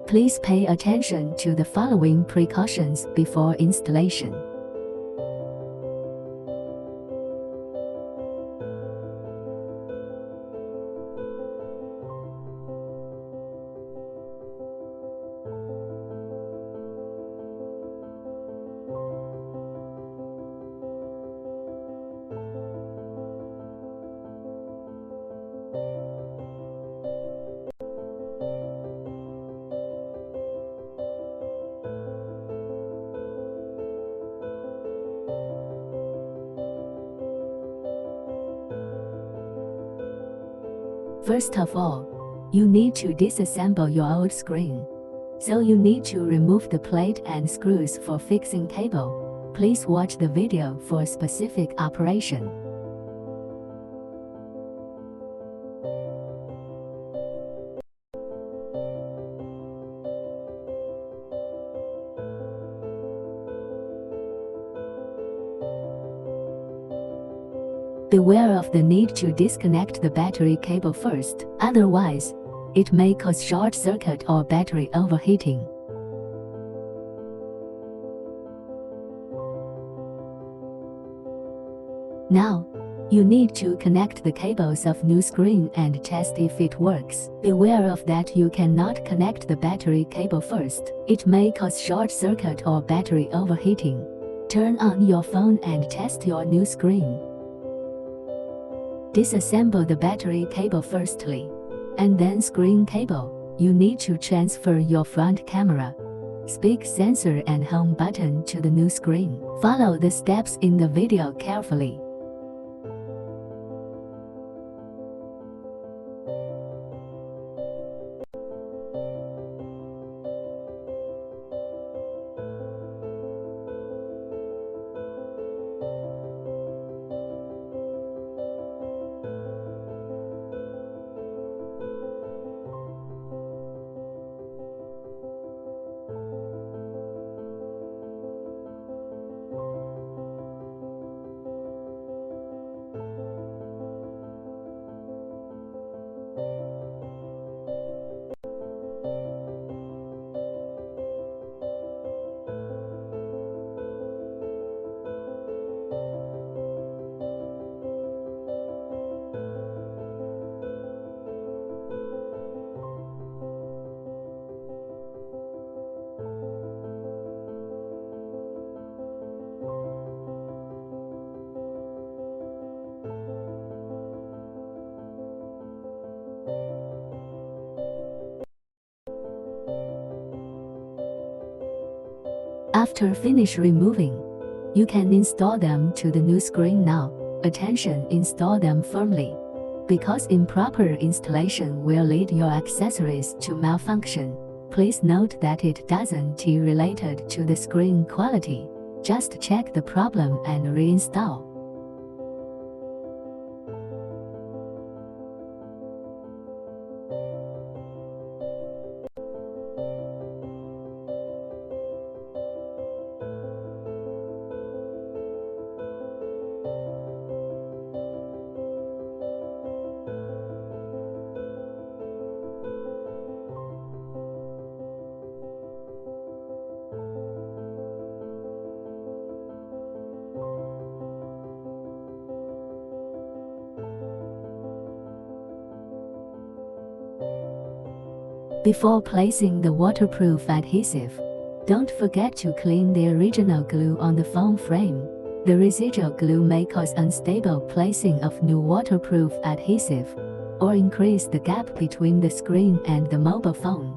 Please pay attention to the following precautions before installation. First of all, you need to disassemble your old screen. So you need to remove the plate and screws for fixing cable. Please watch the video for specific operation. Beware of the need to disconnect the battery cable first, otherwise, it may cause short circuit or battery overheating. Now, you need to connect the cables of new screen and test if it works. Beware of that you cannot connect the battery cable first. It may cause short circuit or battery overheating. Turn on your phone and test your new screen. Disassemble the battery cable firstly, and then screen cable. You need to transfer your front camera, speak sensor and home button to the new screen. Follow the steps in the video carefully. After finish removing, you can install them to the new screen now. Attention, install them firmly, because improper installation will lead your accessories to malfunction. Please note that it doesn't related to the screen quality. Just check the problem and reinstall. Before placing the waterproof adhesive, don't forget to clean the original glue on the phone frame. The residual glue may cause unstable placing of new waterproof adhesive, or increase the gap between the screen and the mobile phone.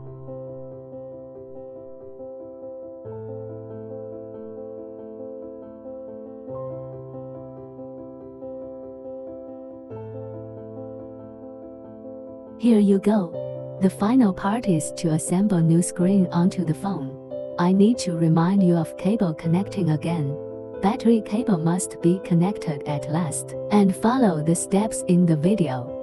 Here you go. The final part is to assemble new screen onto the phone. I need to remind you of cable connecting again. Battery cable must be connected at last, and follow the steps in the video.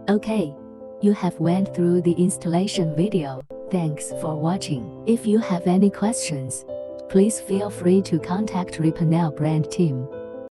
Okay, you have went through the installation video. Thanks for watching. If you have any questions, please feel free to contact Reepanel brand team.